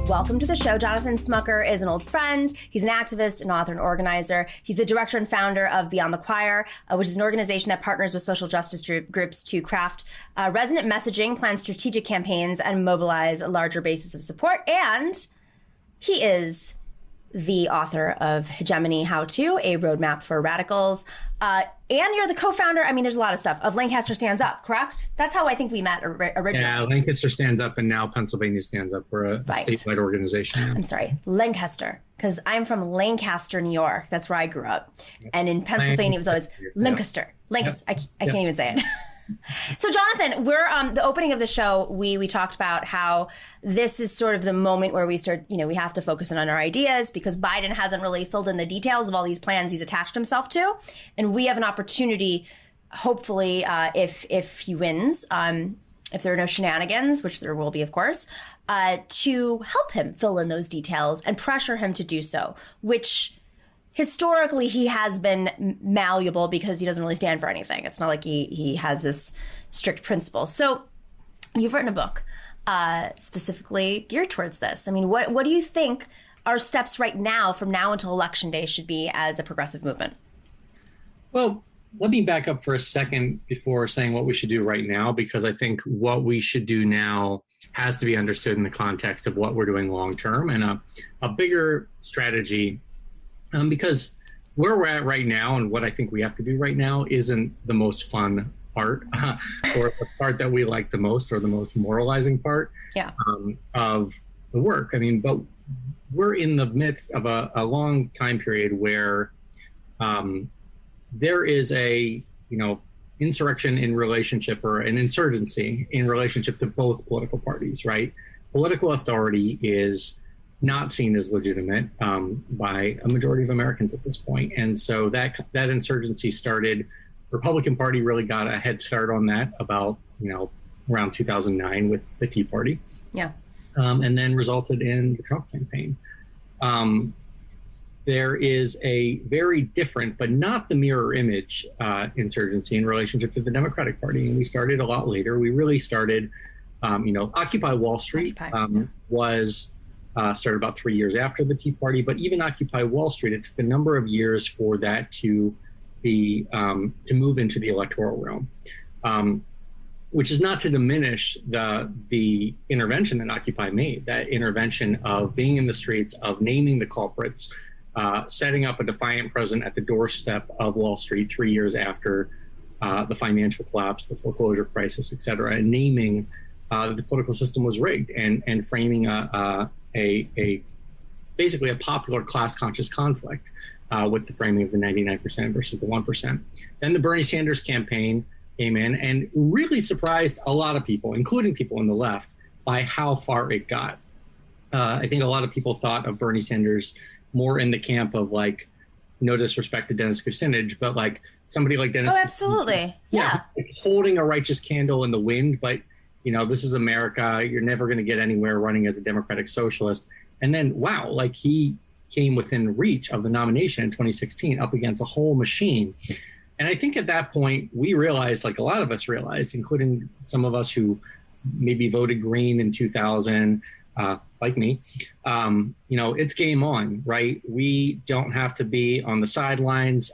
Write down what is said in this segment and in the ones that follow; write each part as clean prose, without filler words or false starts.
Welcome to the show. Jonathan Smucker is an old friend. He's an activist, an author, and organizer. He's the director and founder of Beyond the Choir, which is an organization that partners with social justice groups to craft resonant messaging, plan strategic campaigns, and mobilize a larger basis of support. And he is the author of Hegemony How To, a roadmap for radicals. And you're the co-founder, I mean, there's a lot of stuff, of Lancaster Stands Up, correct? That's how I think we met originally. Yeah, Lancaster Stands Up, and now Pennsylvania Stands Up. We're a statewide organization. Yeah. I'm sorry, Lancaster, because I'm from Lancaster, New York. That's where I grew up. And in Pennsylvania, it was always Lancaster. Lancaster. I can't even say it. So, Jonathan, we're the opening of the show. We talked about how this is sort of the moment where we start. We have to focus on our ideas because Biden hasn't really filled in the details of all these plans he's attached himself to, and we have an opportunity, hopefully, if he wins, if there are no shenanigans, which there will be, of course, to help him fill in those details and pressure him to do so, which historically, he has been malleable because he doesn't really stand for anything. It's not like he has this strict principle. So you've written a book specifically geared towards this. I mean, what do you think our steps right now from now until Election Day should be as a progressive movement? Well, let me back up for a second before saying what we should do right now, because I think what we should do now has to be understood in the context of what we're doing long term and a bigger strategy. Because where we're at right now and what I think we have to do right now isn't the most fun part or the part that we like the most or the most moralizing part of the work. I mean, but we're in the midst of a long time period where there is a, insurrection in relationship or an insurgency in relationship to both political parties, right? Political authority is not seen as legitimate by a majority of Americans at this point. And so that insurgency started, Republican Party really got a head start on that about, around 2009 with the Tea Party. Yeah. And then resulted in the Trump campaign. There is a very different, but not the mirror image insurgency in relationship to the Democratic Party. And we started a lot later. We really started, Occupy Wall Street was started about 3 years after the Tea Party, but even Occupy Wall Street, it took a number of years for that to be to move into the electoral realm, which is not to diminish the intervention that Occupy made. That intervention of being in the streets, of naming the culprits, setting up a defiant president at the doorstep of Wall Street 3 years after the financial collapse, the foreclosure crisis, et cetera, and naming that the political system was rigged and framing basically a popular class conscious conflict with the framing of the 99% versus the 1%. Then the Bernie Sanders campaign came in and really surprised a lot of people, including people on the left, by how far it got. I think a lot of people thought of Bernie Sanders more in the camp of no disrespect to Dennis Kucinich, but somebody like Dennis. Oh, absolutely. Yeah. Holding a righteous candle in the wind, but this is America. You're never going to get anywhere running as a democratic socialist. And then, wow, he came within reach of the nomination in 2016 up against a whole machine. And I think at that point, we realized, a lot of us realized, including some of us who maybe voted Green in 2000, like me, it's game on, right? We don't have to be on the sidelines.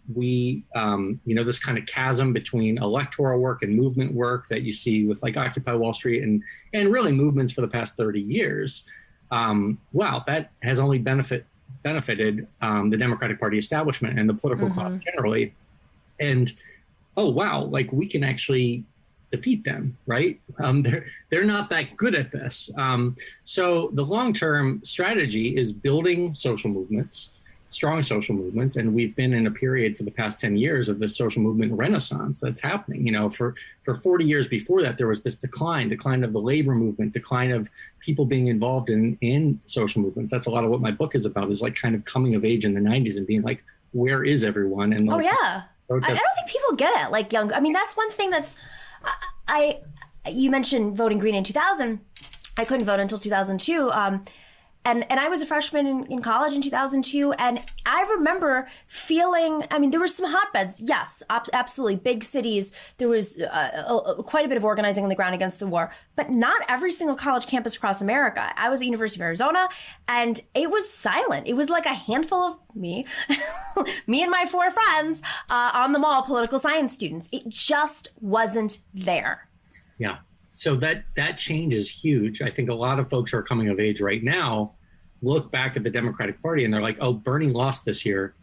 This kind of chasm between electoral work and movement work that you see with Occupy Wall Street and really movements for the past 30 years. That has only benefited the Democratic Party establishment and the political class generally. And, we can actually defeat them, right? They're not that good at this. So the long-term strategy is building social movements, strong social movements, and we've been in a period for the past 10 years of this social movement renaissance that's happening. For 40 years before that, there was this decline of the labor movement, decline of people being involved in social movements. That's a lot of what my book is about, is kind of coming of age in the 90s and being where is everyone? And I don't think people get it. Young, I mean, that's one thing that's, you mentioned voting Green in 2000. I couldn't vote until 2002. And I was a freshman in college in 2002. And I remember feeling, I mean, there were some hotbeds. Yes, absolutely. Big cities. There was quite a bit of organizing on the ground against the war, but not every single college campus across America. I was at University of Arizona, and it was silent. It was like a handful of me and my 4 friends on the mall, political science students. It just wasn't there. Yeah. So that change is huge. I think a lot of folks who are coming of age right now look back at the Democratic Party and they're like, oh, Bernie lost this year.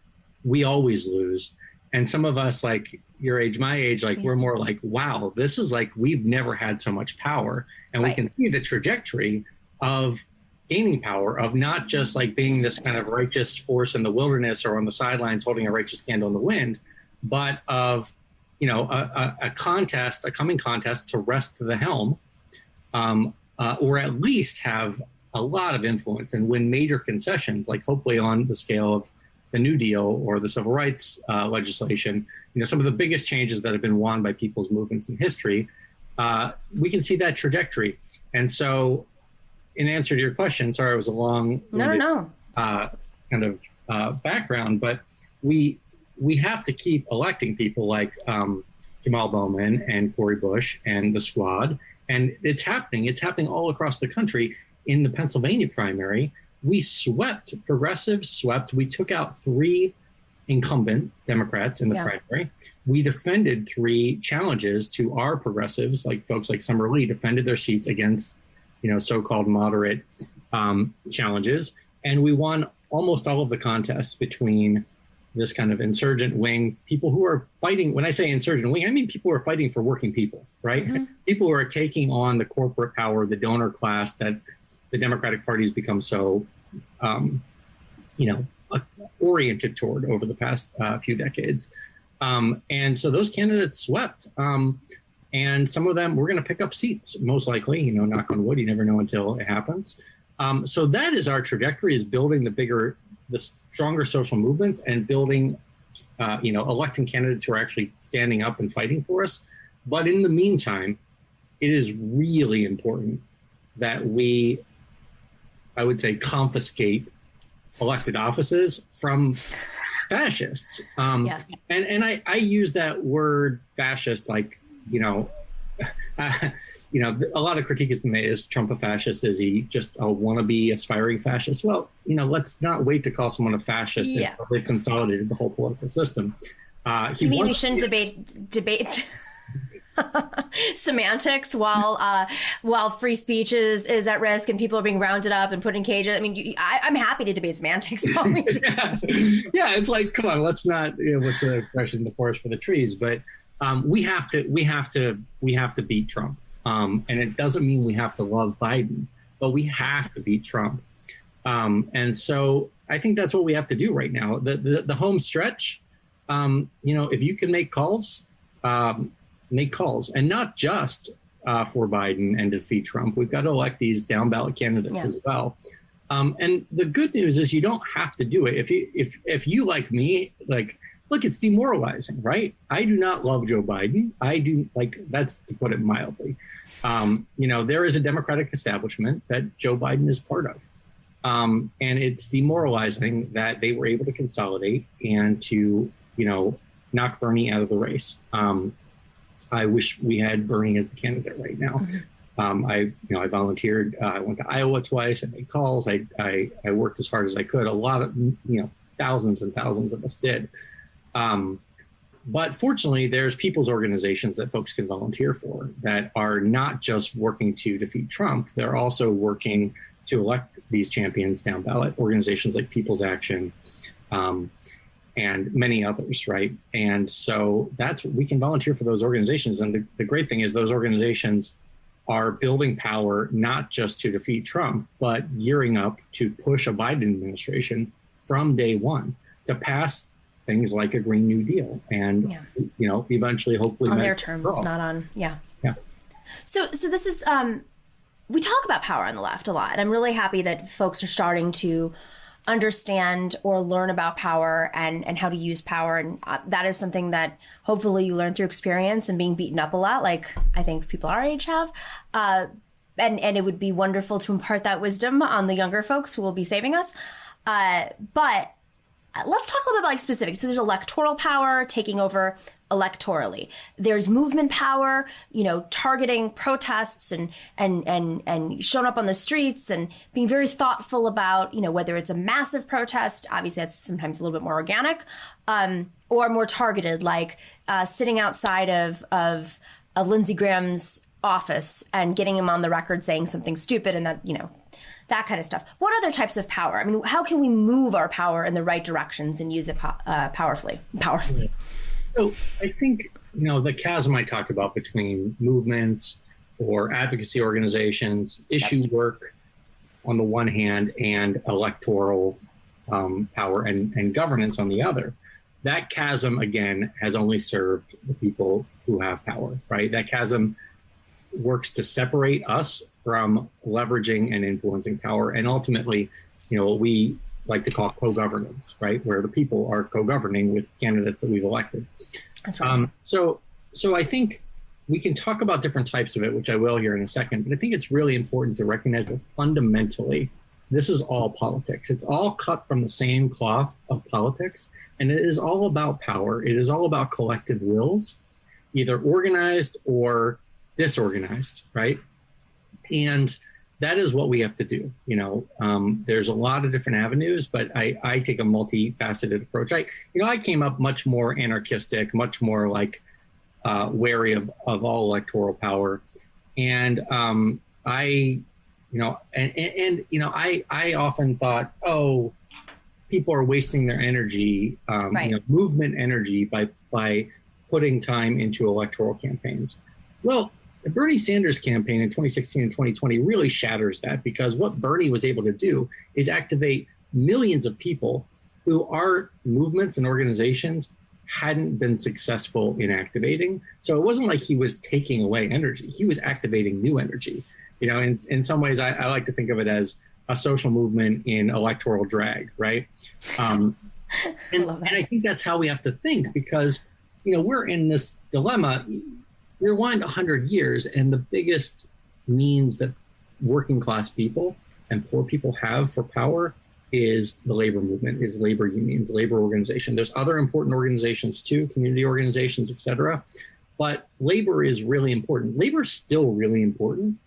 We always lose. And some of us, like your age, my age, like we're more like, wow, this is like, we've never had so much power. And we can see the trajectory of gaining power, of not just like being this kind of righteous force in the wilderness or on the sidelines holding a righteous candle in the wind, but of a coming contest to wrest the helm, or at least have a lot of influence and win major concessions, like hopefully on the scale of the New Deal or the civil rights legislation, some of the biggest changes that have been won by people's movements in history. We can see that trajectory. And so in answer to your question, sorry, it was a long kind of background, but we have to keep electing people like Jamal Bowman and Cori Bush and the Squad. And it's happening. It's happening all across the country. In the Pennsylvania primary, progressives swept. We took out 3 incumbent Democrats in the primary. We defended 3 challenges to our progressives, like folks like Summer Lee defended their seats against, so-called moderate challenges. And we won almost all of the contests between this kind of insurgent wing, people who are fighting. When I say insurgent wing, I mean people who are fighting for working people, right? Mm-hmm. People who are taking on the corporate power, the donor class that the Democratic Party has become so, oriented toward over the past few decades. And so those candidates swept. And some of them, we're going to pick up seats, most likely, knock on wood, you never know until it happens. So that is our trajectory, is building the stronger social movements and building, electing candidates who are actually standing up and fighting for us. But in the meantime, it is really important that we, I would say, confiscate elected offices from fascists. And I use that word fascist like, a lot of critique has been made. Is Trump a fascist? Is he just a wannabe aspiring fascist? Well, let's not wait to call someone a fascist until they've consolidated the whole political system. You mean we shouldn't debate semantics while free speech is at risk and people are being rounded up and put in cages? I mean, I'm happy to debate semantics. It's like, come on, let's not. What's the expression? The forest for the trees. But we have to beat Trump. And it doesn't mean we have to love Biden, but we have to beat Trump. And so I think that's what we have to do right now. The home stretch, if you can make calls, and not just for Biden and defeat Trump. We've got to elect these down ballot candidates as well. And the good news is you don't have to do it. If you like me, look, it's demoralizing, right? I do not love Joe Biden. That's to put it mildly. There is a Democratic establishment that Joe Biden is part of. And it's demoralizing that they were able to consolidate and to, knock Bernie out of the race. I wish we had Bernie as the candidate right now. Mm-hmm. I volunteered. I went to Iowa twice. I made calls. I worked as hard as I could. A lot of, thousands and thousands of us did. But fortunately, there's people's organizations that folks can volunteer for that are not just working to defeat Trump. They're also working to elect these champions down ballot, organizations like People's Action and many others, right? And so that's we can volunteer for those organizations. And the great thing is those organizations are building power not just to defeat Trump, but gearing up to push a Biden administration from day one to pass things like a Green New Deal and, eventually, hopefully on their terms, not on. Yeah. So this is, we talk about power on the left a lot. And I'm really happy that folks are starting to understand or learn about power and how to use power. And that is something that hopefully you learn through experience and being beaten up a lot, like I think people our age have. and it would be wonderful to impart that wisdom on the younger folks who will be saving us. But let's talk a little bit about like specifics. So there's electoral power, taking over electorally. There's movement power, targeting protests and showing up on the streets and being very thoughtful about, whether it's a massive protest, obviously that's sometimes a little bit more organic, or more targeted, like sitting outside of Lindsey Graham's office and getting him on the record saying something stupid and that kind of stuff. What other types of power? I mean, how can we move our power in the right directions and use it powerfully? So I think, the chasm I talked about between movements or advocacy organizations, issue work on the one hand, and electoral power and governance on the other. That chasm, again, has only served the people who have power, right? That chasm works to separate us from leveraging and influencing power. And ultimately, what we like to call co-governance, right? Where the people are co-governing with candidates that we've elected. That's right. So I think we can talk about different types of it, which I will here in a second, but I think it's really important to recognize that fundamentally, this is all politics. It's all cut from the same cloth of politics, and it is all about power. It is all about collective wills, either organized or disorganized, right? And that is what we have to do. There's a lot of different avenues, but I take a multifaceted approach. I came up much more anarchistic, much more like wary of all electoral power. And I often thought, people are wasting their energy, movement energy by putting time into electoral campaigns. Well, the Bernie Sanders campaign in 2016 and 2020 really shatters that, because what Bernie was able to do is activate millions of people who our movements and organizations hadn't been successful in activating. So it wasn't like he was taking away energy. He was activating new energy. In some ways, I like to think of it as a social movement in electoral drag, right? And I think that's how we have to think, because, we're in this dilemma. Rewind 100 years, and the biggest means that working class people and poor people have for power is the labor movement, is labor unions, labor organization. There's other important organizations too, community organizations, et cetera. But labor is really important. Labor is still really important.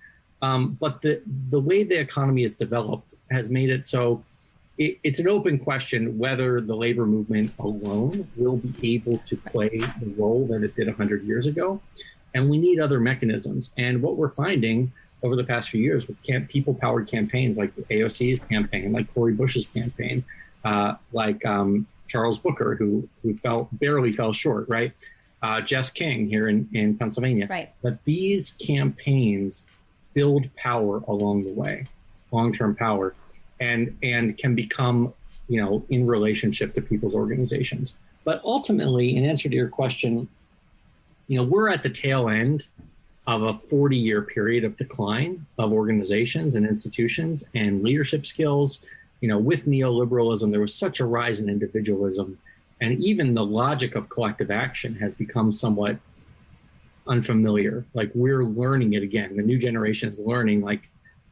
But the way the economy is developed has made it so it's an open question whether the labor movement alone will be able to play the role that it did 100 years ago. And we need other mechanisms. And what we're finding over the past few years with people-powered campaigns like AOC's campaign, like Cori Bush's campaign, like Charles Booker, who barely fell short, right? Jess King here in Pennsylvania. Right. But these campaigns build power along the way, long-term power, and can become, in relationship to people's organizations. But ultimately, in answer to your question, we're at the tail end of a 40-year period of decline of organizations and institutions and leadership skills. With neoliberalism, there was such a rise in individualism, and even the logic of collective action has become somewhat unfamiliar. Like, we're learning it again. The new generation is learning,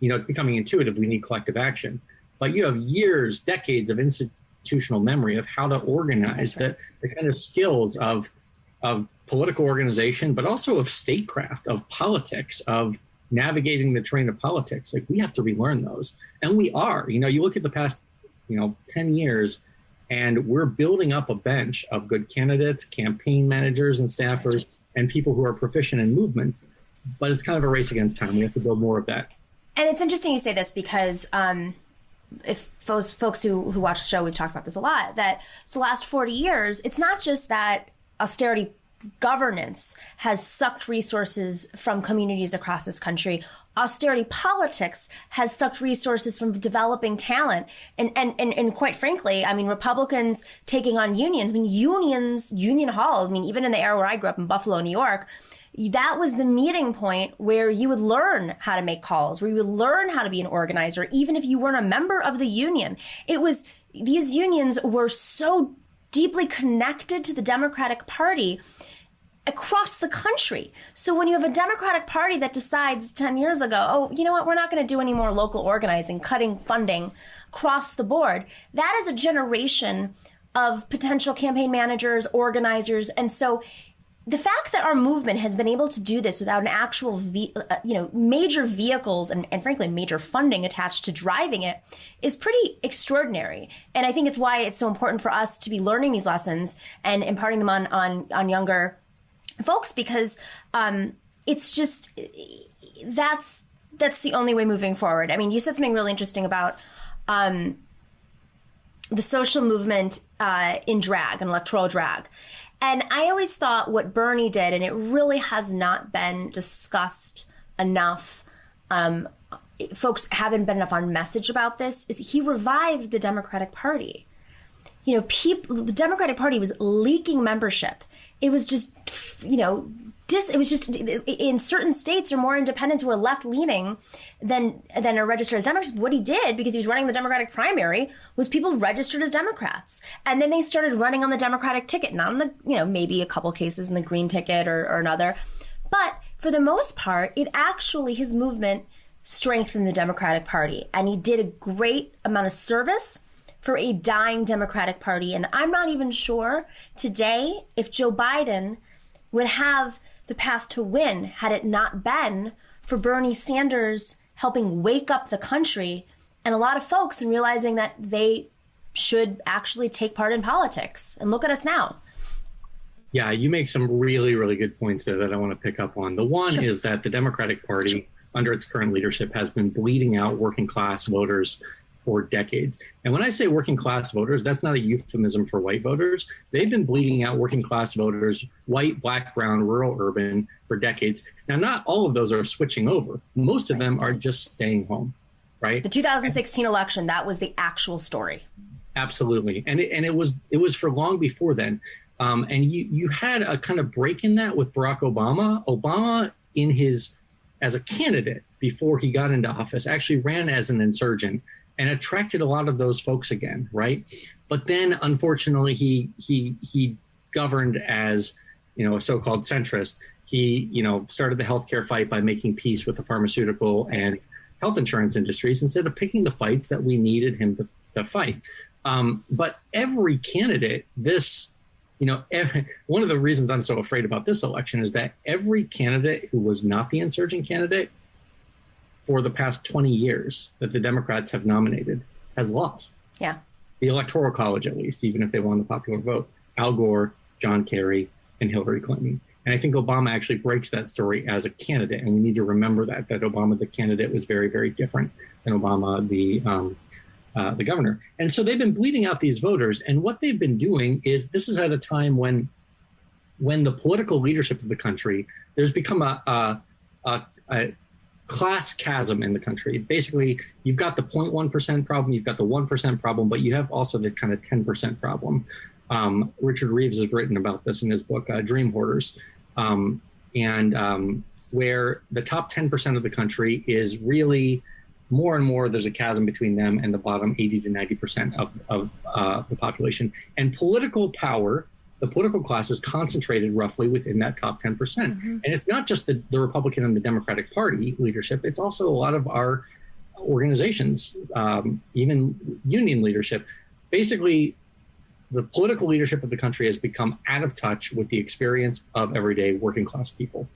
it's becoming intuitive. We need collective action. But you have years, decades of institutional memory of how to organize, the kind of skills of political organization, but also of statecraft, of politics, of navigating the terrain of politics. Like, we have to relearn those. And we are. You look at the past, 10 years, and we're building up a bench of good candidates, campaign managers and staffers, and people who are proficient in movements. But it's kind of a race against time. We have to build more of that. And it's interesting you say this, because if those folks who watch the show, we've talked about this a lot, that the last 40 years, it's not just that austerity governance has sucked resources from communities across this country. Austerity politics has sucked resources from developing talent. And quite frankly, Republicans taking on unions, union halls, even in the era where I grew up in Buffalo, New York, that was the meeting point where you would learn how to make calls, where you would learn how to be an organizer, even if you weren't a member of the union. These unions were so deeply connected to the Democratic Party. across the country. So when you have a Democratic Party that decides 10 years ago, oh, you know what, we're not going to do any more local organizing, cutting funding across the board, that is a generation of potential campaign managers, organizers. And so the fact that our movement has been able to do this without an actual, major vehicles and frankly, major funding attached to driving it is pretty extraordinary. And I think it's why it's so important for us to be learning these lessons and imparting them on younger folks, because it's just, that's the only way moving forward. I mean, you said something really interesting about the social movement in drag and electoral drag. And I always thought what Bernie did, and it really has not been discussed enough, folks haven't been enough on message about this, is he revived the Democratic Party. You know, the Democratic Party was leaking membership. It was just, it was just in certain states or more independents who were left leaning than are registered as Democrats. What he did, because he was running the Democratic primary, was people registered as Democrats. And then they started running on the Democratic ticket, not on the, maybe a couple cases in the green ticket or another. But for the most part, his movement strengthened the Democratic Party. And he did a great amount of service for a dying Democratic Party. And I'm not even sure today if Joe Biden would have the path to win had it not been for Bernie Sanders helping wake up the country and a lot of folks and realizing that they should actually take part in politics. And look at us now. Yeah, you make some really, really good points there that I want to pick up on. The one is that the Democratic Party, under its current leadership, has been bleeding out working class voters for decades. And when I say working class voters, that's not a euphemism for white voters. They've been bleeding out working class voters, white, black, brown, rural, urban, for decades. Now, not all of those are switching over. Most of them are just staying home, right? The 2016 election, that was the actual story. Absolutely. And it was for long before then. And you had a kind of break in that with Barack Obama. Obama, as a candidate before he got into office, actually ran as an insurgent and attracted a lot of those folks again, right? But then, unfortunately, he governed as, a so-called centrist. He, started the healthcare fight by making peace with the pharmaceutical and health insurance industries instead of picking the fights that we needed him to fight. But every candidate, one of the reasons I'm so afraid about this election is that every candidate who was not the insurgent candidate for the past 20 years that the Democrats have nominated has lost. Yeah. The Electoral College, at least, even if they won the popular vote. Al Gore, John Kerry, and Hillary Clinton. And I think Obama actually breaks that story as a candidate. And we need to remember that Obama, the candidate, was very, very different than Obama, the governor. And so they've been bleeding out these voters. And what they've been doing is, this is at a time when the political leadership of the country, there's become a class chasm in the country. Basically, you've got the 0.1% problem, you've got the 1% problem, but you have also the kind of 10% problem. Richard Reeves has written about this in his book, Dream Hoarders, where the top 10% of the country is really more and more, there's a chasm between them and the bottom 80 to 90% of the population. And political power, the political class, is concentrated roughly within that top 10%. Mm-hmm. And it's not just the Republican and the Democratic Party leadership, it's also a lot of our organizations, even union leadership. Basically, the political leadership of the country has become out of touch with the experience of everyday working class people.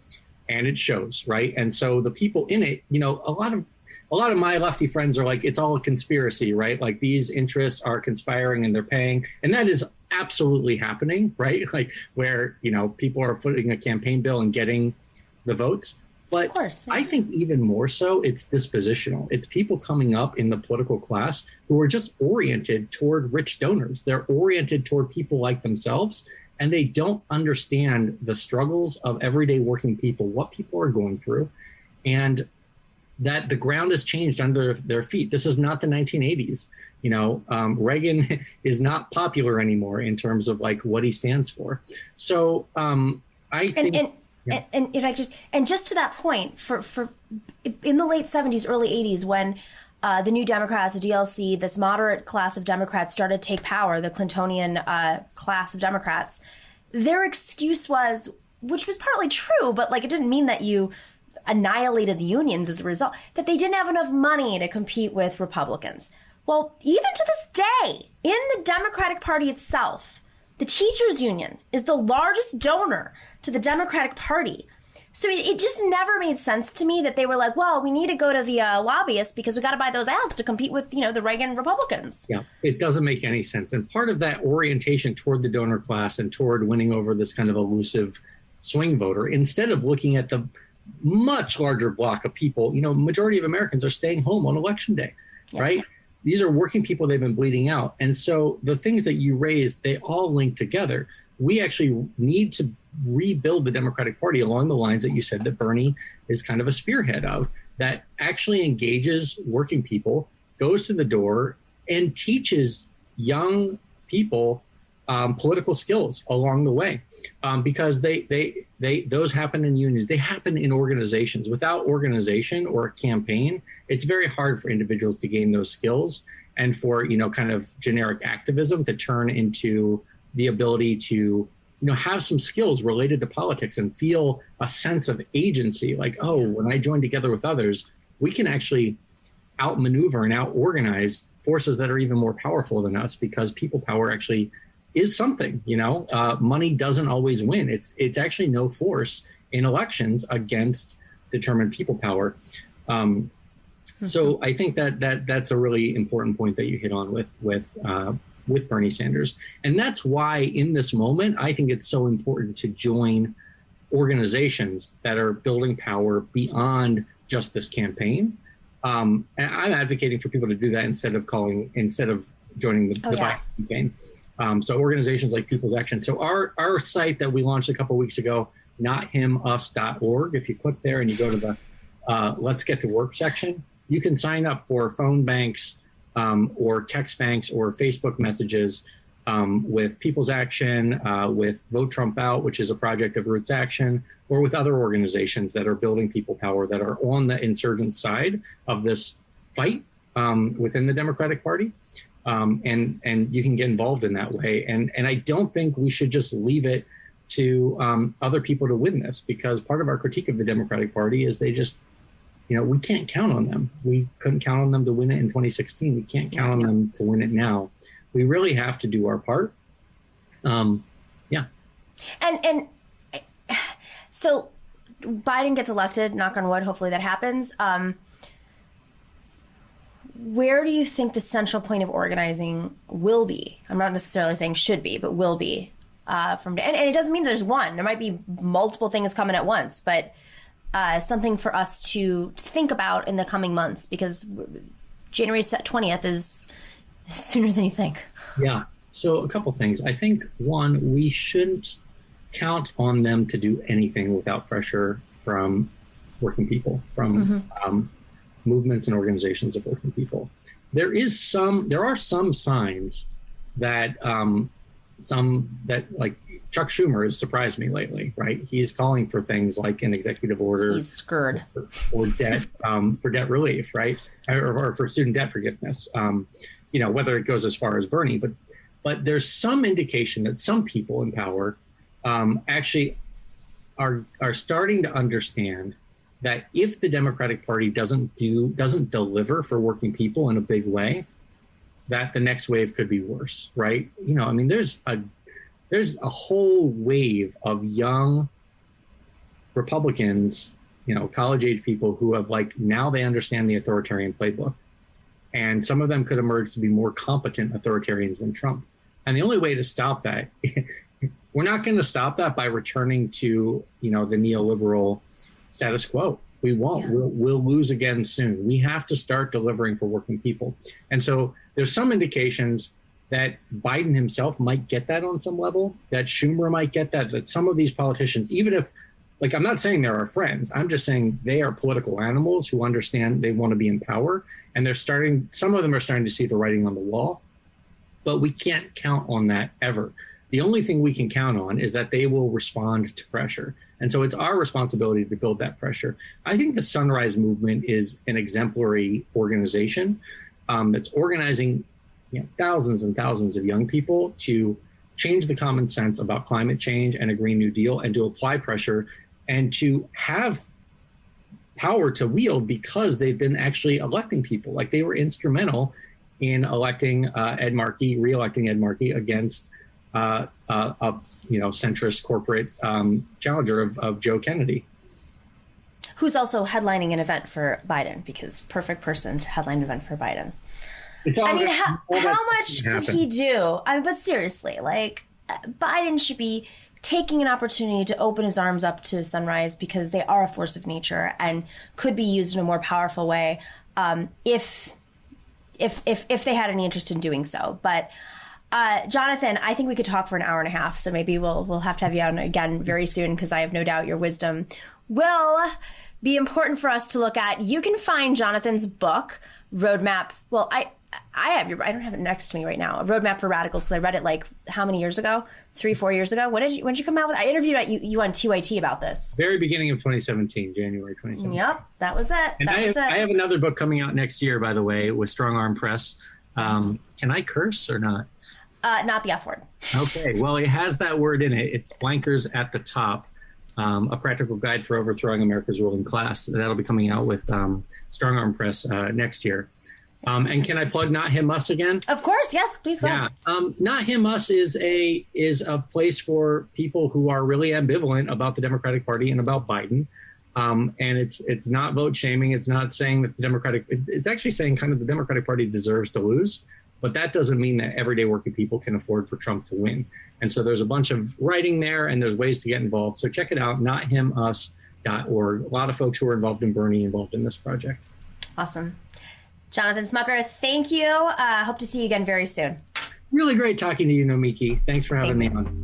And it shows, right? And so the people in it, a lot of my lefty friends are like, it's all a conspiracy, right? Like, these interests are conspiring and they're paying. And that is absolutely happening, right? Like, where, people are footing a campaign bill and getting the votes. But of course, yeah. I think even more so, it's dispositional. It's people coming up in the political class who are just oriented toward rich donors. They're oriented toward people like themselves, and they don't understand the struggles of everyday working people, what people are going through, and that the ground has changed under their feet. This is not the 1980s. Reagan is not popular anymore in terms of like what he stands for. So I think. And if I just to that point, for in the late 70s, early 80s, when the New Democrats, the DLC, this moderate class of Democrats started to take power, the Clintonian class of Democrats, their excuse was, which was partly true, but like it didn't mean that you annihilated the unions as a result, that they didn't have enough money to compete with Republicans. Well, even to this day, in the Democratic Party itself, the teachers union is the largest donor to the Democratic Party. So it just never made sense to me that they were like, well, we need to go to the lobbyists because we got to buy those ads to compete with, the Reagan Republicans. Yeah, it doesn't make any sense. And part of that orientation toward the donor class and toward winning over this kind of elusive swing voter, instead of looking at the much larger block of people, majority of Americans are staying home on election day, right? These are working people, they've been bleeding out. And so the things that you raised, they all link together. We actually need to rebuild the Democratic Party along the lines that you said that Bernie is kind of a spearhead of, that actually engages working people, goes to the door, and teaches young people political skills along the way, because those happen in unions. They happen in organizations. Without organization or a campaign, it's very hard for individuals to gain those skills, and for kind of generic activism to turn into the ability to have some skills related to politics and feel a sense of agency. Like, oh, when I join together with others, we can actually outmaneuver and out-organize forces that are even more powerful than us, because people power actually is something. Money doesn't always win. It's actually no force in elections against determined people power. So I think that's a really important point that you hit on with Bernie Sanders. And that's why in this moment, I think it's so important to join organizations that are building power beyond just this campaign. And I'm advocating for people to do that instead of joining the Biden campaign. So organizations like People's Action. So our site that we launched a couple of weeks ago, nothimus.org, if you click there and you go to the Let's Get to Work section, you can sign up for phone banks, or text banks or Facebook messages with People's Action, with Vote Trump Out, which is a project of Roots Action, or with other organizations that are building people power, that are on the insurgent side of this fight within the Democratic Party. And you can get involved in that way. And I don't think we should just leave it to other people to win this, because part of our critique of the Democratic Party is they just, we can't count on them. We couldn't count on them to win it in 2016. We can't count on them to win it now. We really have to do our part. And so Biden gets elected, knock on wood, hopefully that happens. Where do you think the central point of organizing will be? I'm not necessarily saying should be, but will be. And it doesn't mean there's one. There might be multiple things coming at once, but something for us to think about in the coming months, because January 20th is sooner than you think. Yeah. So a couple things. I think, one, we shouldn't count on them to do anything without pressure from working people, from movements and organizations of working people. There are some signs that like Chuck Schumer has surprised me lately, right? He's calling for things like an executive order. He's scurred. For debt relief, right? Or for student debt forgiveness. Whether it goes as far as Bernie, but there's some indication that some people in power actually are starting to understand that if the Democratic Party doesn't deliver for working people in a big way, that the next wave could be worse, right? There's a whole wave of young Republicans, college age people who have now they understand the authoritarian playbook. And some of them could emerge to be more competent authoritarians than Trump. And the only way to stop that, we're not going to stop that by returning to, the neoliberal status quo. We won't. Yeah. We'll lose again soon. We have to start delivering for working people. And so there's some indications that Biden himself might get that on some level, that Schumer might get that some of these politicians, even if, I'm not saying they're our friends, I'm just saying they are political animals who understand they want to be in power. And some of them are starting to see the writing on the wall, but we can't count on that ever. The only thing we can count on is that they will respond to pressure. And so it's our responsibility to build that pressure. I think the Sunrise Movement is an exemplary organization that's organizing thousands and thousands of young people to change the common sense about climate change and a Green New Deal, and to apply pressure and to have power to wield, because they've been actually electing people. Like, they were instrumental in electing Ed Markey, re-electing Ed Markey against a centrist corporate challenger of Joe Kennedy. Who's also headlining an event for Biden, because perfect person to headline an event for Biden. How much could he do? But seriously, like, Biden should be taking an opportunity to open his arms up to Sunrise, because they are a force of nature and could be used in a more powerful way if they had any interest in doing so. But Jonathan, I think we could talk for an hour and a half, so maybe we'll have to have you on again very soon, because I have no doubt your wisdom will be important for us to look at. You can find Jonathan's book, Roadmap. Well, I don't have it next to me right now. A Roadmap for Radicals, because I read it like how many years ago? 3-4 years ago. When did you come out with it? I interviewed you on TYT about this. Very beginning of 2017, January 2017. Yep, that was it. And I have another book coming out next year, by the way, with Strong Arm Press. Can I curse or not? Not the F word. Okay, well, it has that word in it. It's blankers at the top. A practical guide for overthrowing America's ruling class. That'll be coming out with Strong Arm Press next year. And can I plug Not Him Us again? Of course, yes, please go ahead. Not Him Us is a place for people who are really ambivalent about the Democratic Party and about Biden. And it's not vote shaming. It's not saying that it's actually saying kind of the Democratic Party deserves to lose. But that doesn't mean that everyday working people can afford for Trump to win. And so there's a bunch of writing there, and there's ways to get involved. So check it out, nothimus.org. A lot of folks who are involved in Bernie involved in this project. Awesome. Jonathan Smucker, thank you. Hope to see you again very soon. Really great talking to you, Nomiki. Thanks for having me on.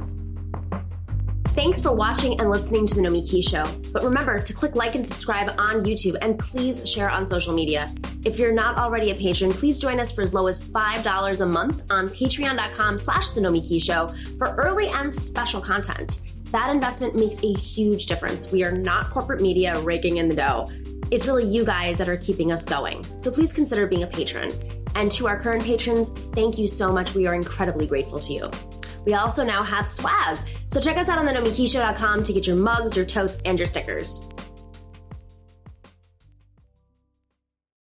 Thanks for watching and listening to The Nomiki Show. But remember to click like and subscribe on YouTube, and please share on social media. If you're not already a patron, please join us for as low as $5 a month on patreon.com/The Nomiki Show for early and special content. That investment makes a huge difference. We are not corporate media raking in the dough. It's really you guys that are keeping us going. So please consider being a patron. And to our current patrons, thank you so much. We are incredibly grateful to you. We also now have swag. So check us out on thenomikishow.com to get your mugs, your totes, and your stickers.